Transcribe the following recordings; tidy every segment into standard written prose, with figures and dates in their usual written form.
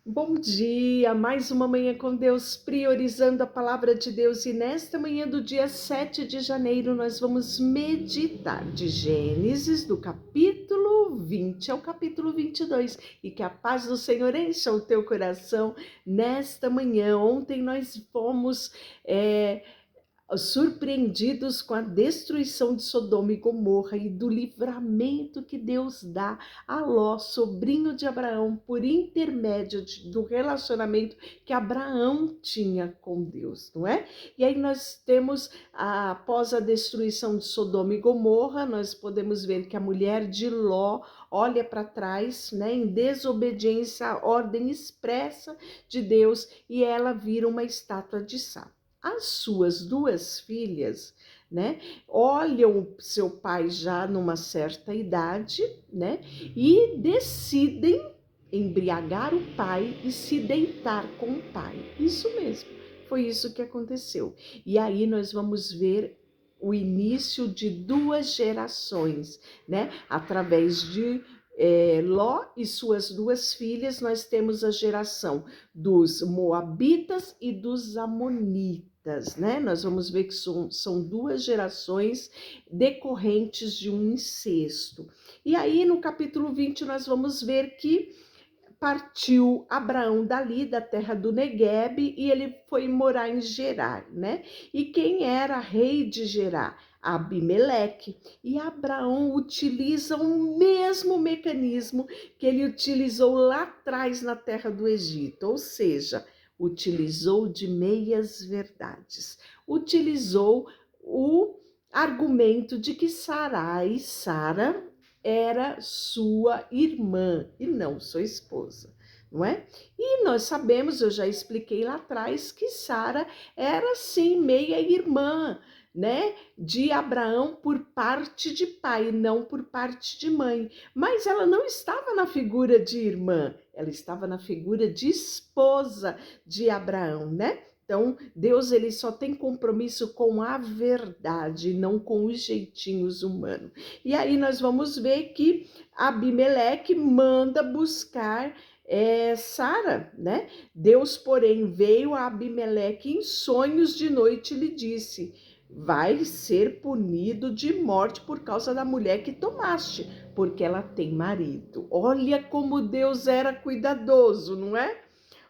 Bom dia, mais uma manhã com Deus, priorizando a palavra de Deus. E nesta manhã do dia 7 de janeiro, nós vamos meditar de Gênesis, do capítulo 20 ao capítulo 22. E que a paz do Senhor encha o teu coração nesta manhã. Ontem nós fomos surpreendidos com a destruição de Sodoma e Gomorra e do livramento que Deus dá a Ló, sobrinho de Abraão, por intermédio do relacionamento que Abraão tinha com Deus, não é? E aí nós temos, após a destruição de Sodoma e Gomorra, nós podemos ver que a mulher de Ló olha para trás, né, em desobediência à ordem expressa de Deus, e ela vira uma estátua de sal. As suas duas filhas, né, olham seu pai já numa certa idade, né, e decidem embriagar o pai e se deitar com o pai. Isso mesmo, foi isso que aconteceu. E aí nós vamos ver o início de duas gerações, né, através de Ló e suas duas filhas, nós temos a geração dos Moabitas e dos Amonitas, né? Nós vamos ver que são duas gerações decorrentes de um incesto. E aí, no capítulo 20, nós vamos ver que partiu Abraão dali, da terra do Neguebe, e ele foi morar em Gerar, né? E quem era rei de Gerar? Abimeleque. E Abraão utiliza o mesmo mecanismo que ele utilizou lá atrás na terra do Egito, ou seja, utilizou de meias verdades. Utilizou o argumento de que Sara era sua irmã e não sua esposa, não é? E nós sabemos, eu já expliquei lá atrás, que Sara era sim meia-irmã, né, de Abraão por parte de pai, não por parte de mãe. Mas ela não estava na figura de irmã, ela estava na figura de esposa de Abraão, né? Então, Deus ele só tem compromisso com a verdade, não com os jeitinhos humanos. E aí nós vamos ver que Abimeleque manda buscar Sara, né? Deus, porém, veio a Abimeleque em sonhos de noite e lhe disse: vai ser punido de morte por causa da mulher que tomaste, porque ela tem marido. Olha como Deus era cuidadoso, não é?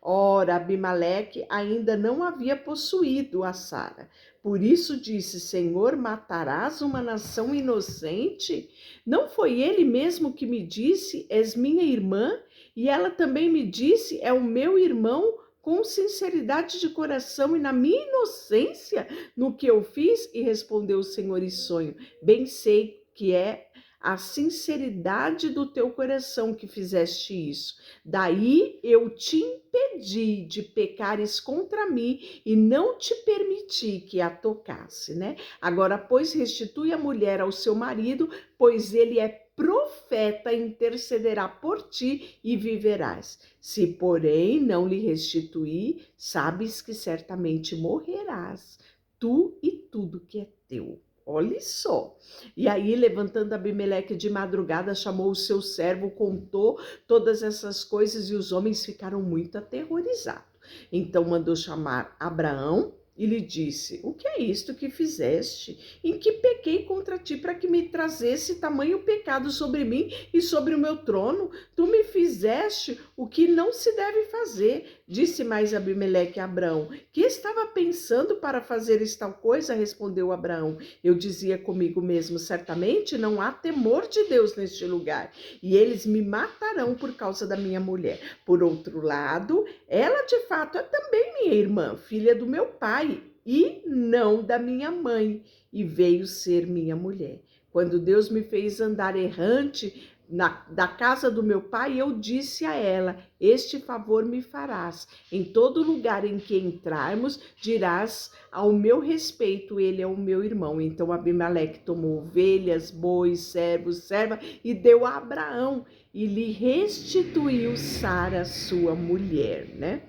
Ora, Abimeleque ainda não havia possuído a Sara. Por isso disse: Senhor, matarás uma nação inocente? Não foi ele mesmo que me disse: és minha irmã? E ela também me disse: é o meu irmão? Com sinceridade de coração e na minha inocência no que eu fiz? E respondeu o Senhor em sonho: bem sei que é a sinceridade do teu coração que fizeste isso. Daí eu te impedi de pecares contra mim e não te permiti que a tocasse, né? Agora, pois, restitui a mulher ao seu marido, pois ele é profeta, intercederá por ti e viverás. Se, porém, não lhe restituir, sabes que certamente morrerás, tu e tudo que é teu. Olha só. E aí, levantando Abimeleque de madrugada, chamou o seu servo, contou todas essas coisas e os homens ficaram muito aterrorizados. Então mandou chamar Abraão e lhe disse: o que é isto que fizeste? Em que pequei contra ti para que me trazesse tamanho pecado sobre mim e sobre o meu trono? Tu me fizeste o que não se deve fazer. Disse mais Abimeleque a Abraão: que estava pensando para fazer tal coisa? Respondeu Abraão: eu dizia comigo mesmo: certamente não há temor de Deus neste lugar, e eles me matarão por causa da minha mulher. Por outro lado, ela de fato é também minha irmã, filha do meu pai, e não da minha mãe, e veio ser minha mulher. Quando Deus me fez andar errante da casa do meu pai, eu disse a ela: este favor me farás. Em todo lugar em que entrarmos, dirás ao meu respeito: ele é o meu irmão. Então Abimeleque tomou ovelhas, bois, servos, serva e deu a Abraão e lhe restituiu Sara, sua mulher, né?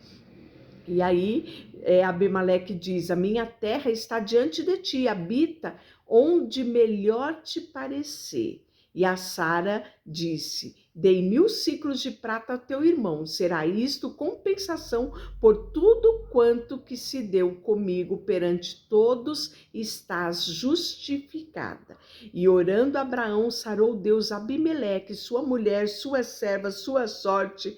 E aí Abimeleque diz: a minha terra está diante de ti, habita onde melhor te parecer. E a Sara disse: dei 1000 siclos de prata a teu irmão, será isto compensação por tudo quanto que se deu comigo perante todos, estás justificada. E orando Abraão, sarou Deus Abimeleque, sua mulher, suas servas, sua sorte,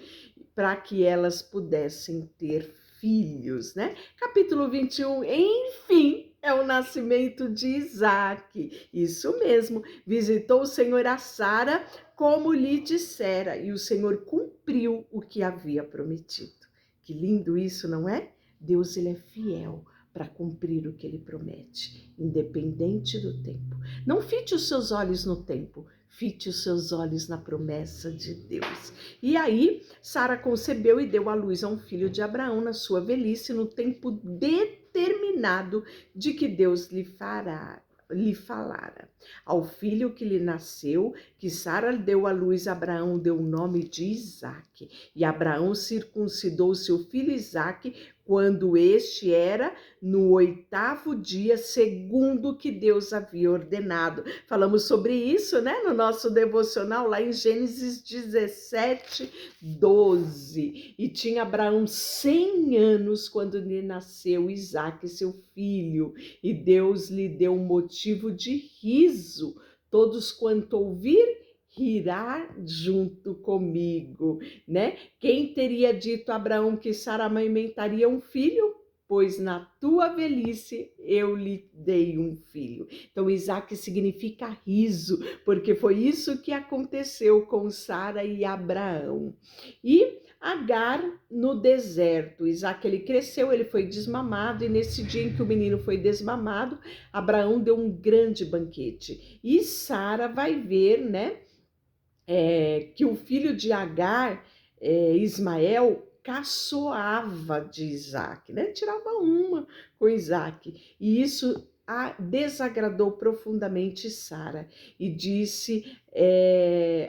para que elas pudessem ter filhos, né? Capítulo 21, enfim, é o nascimento de Isaac. Isso mesmo, visitou o Senhor a Sara como lhe dissera, e o Senhor cumpriu o que havia prometido. Que lindo isso, não é? Deus, ele é fiel para cumprir o que ele promete, independente do tempo. Não fite os seus olhos no tempo, fite os seus olhos na promessa de Deus. E aí, Sara concebeu e deu à luz a um filho de Abraão na sua velhice, no tempo determinado de que Deus lhe falara. Ao filho que lhe nasceu, que Sara deu à luz, Abraão deu o nome de Isaque. E Abraão circuncidou seu filho Isaque quando este era no 8º dia, segundo o que Deus havia ordenado. Falamos sobre isso, né, no nosso devocional, lá em Gênesis 17, 12. E tinha Abraão 100 anos quando lhe nasceu Isaque, seu filho, e Deus lhe deu um motivo de riso. Todos quanto ouvir, rirá junto comigo, né? Quem teria dito a Abraão que Sara amamentaria um filho? Pois na tua velhice eu lhe dei um filho. Então Isaque significa riso, porque foi isso que aconteceu com Sara e Abraão. E Agar no deserto. Isaque, ele cresceu, ele foi desmamado, e nesse dia em que o menino foi desmamado, Abraão deu um grande banquete. E Sara vai ver, né, que o filho de Agar, Ismael, caçoava de Isaque, né? Tirava uma com Isaque. E isso a desagradou profundamente Sara. E disse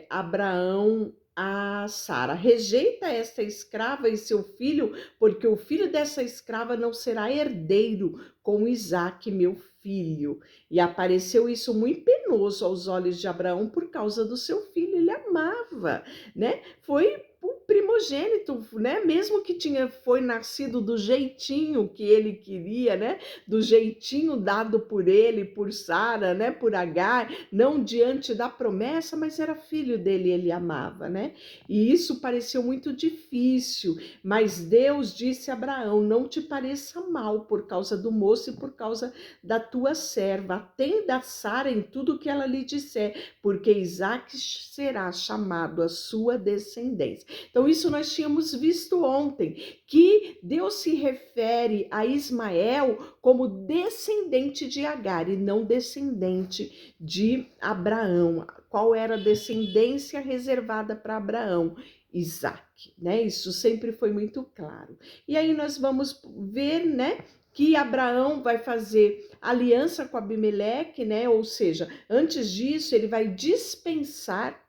Abraão a Sara: rejeita esta escrava e seu filho, porque o filho dessa escrava não será herdeiro com Isaque, meu filho. E apareceu isso muito penoso aos olhos de Abraão por causa do seu filho. Ele amava, né? Foi o primogênito, né? Mesmo que foi nascido do jeitinho que ele queria, né? Do jeitinho dado por ele, por Sara, né? Por Agar, não diante da promessa, mas era filho dele, ele amava, né? E isso pareceu muito difícil, mas Deus disse a Abraão: não te pareça mal por causa do moço e por causa da tua serva, atenda a Sara em tudo que ela lhe disser, porque Isaque será chamado a sua descendência. Então isso nós tínhamos visto ontem, que Deus se refere a Ismael como descendente de Agar e não descendente de Abraão. Qual era a descendência reservada para Abraão? Isaque, né? Isso sempre foi muito claro. E aí nós vamos ver, né, que Abraão vai fazer aliança com Abimeleque, né? Ou seja, antes disso ele vai dispensar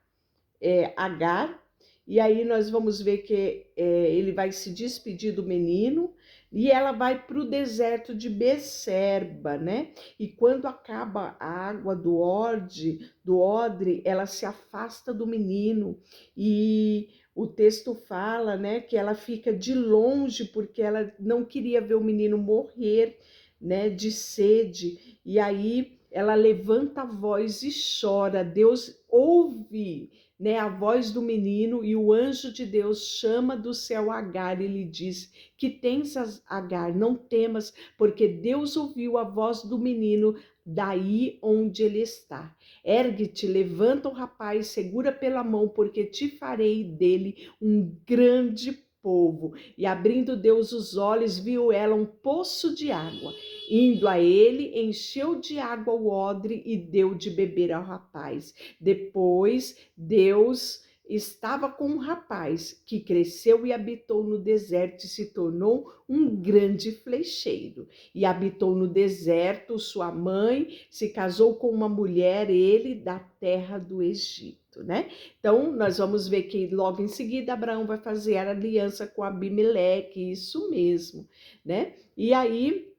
Agar, e aí nós vamos ver que ele vai se despedir do menino, e ela vai para o deserto de Becerba, né? E quando acaba a água do odre, ela se afasta do menino, e o texto fala, né, que ela fica de longe porque ela não queria ver o menino morrer, né, de sede. E aí ela levanta a voz e chora. Deus ouve, né, a voz do menino, e o anjo de Deus chama do céu Agar e lhe diz: que tens, Agar, não temas, porque Deus ouviu a voz do menino daí onde ele está. Ergue-te, levanta o rapaz, segura pela mão, porque te farei dele um grande povo. E abrindo Deus os olhos, viu ela um poço de água. Indo a ele, encheu de água o odre e deu de beber ao rapaz. Depois, Deus estava com um rapaz que cresceu e habitou no deserto e se tornou um grande flecheiro. E habitou no deserto, sua mãe se casou com uma mulher, ele da terra do Egito, né? Então, nós vamos ver que logo em seguida Abraão vai fazer a aliança com Abimeleque, isso mesmo, né? E aí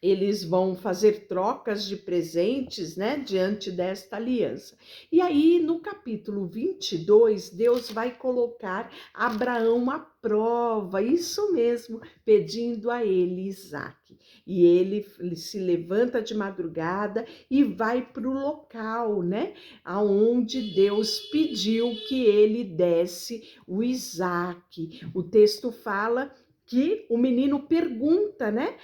eles vão fazer trocas de presentes, né, diante desta aliança. E aí, no capítulo 22, Deus vai colocar Abraão à prova, isso mesmo, pedindo a ele Isaque. E ele se levanta de madrugada e vai para o local, né, aonde Deus pediu que ele desse o Isaque. O texto fala que o menino pergunta, né?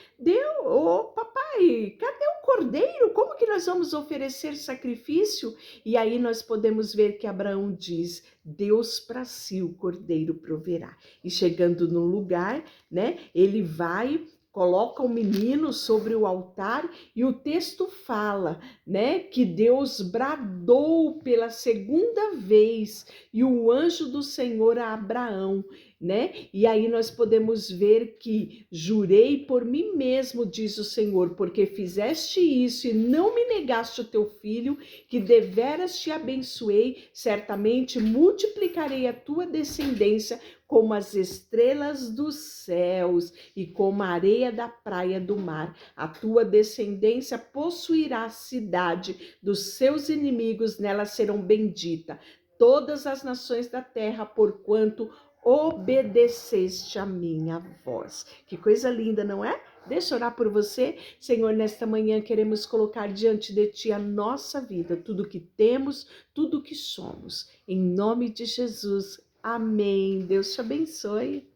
Ô papai, cadê o cordeiro? Como que nós vamos oferecer sacrifício? E aí nós podemos ver que Abraão diz: Deus para si o cordeiro proverá. E chegando no lugar, né? Ele vai, coloca o menino sobre o altar e o texto fala, né, que Deus bradou pela segunda vez e o anjo do Senhor a Abraão, né? E aí nós podemos ver que jurei por mim mesmo, diz o Senhor, porque fizeste isso e não me negaste o teu filho, que deveras te abençoei, certamente multiplicarei a tua descendência como as estrelas dos céus e como a areia da praia do mar. A tua descendência possuirá a cidade dos seus inimigos, nela serão benditas todas as nações da terra, porquanto obedeceste a minha voz. Que coisa linda, não é? Deixa eu orar por você. Senhor, nesta manhã queremos colocar diante de Ti a nossa vida, tudo que temos, tudo que somos. Em nome de Jesus. Amém. Deus te abençoe.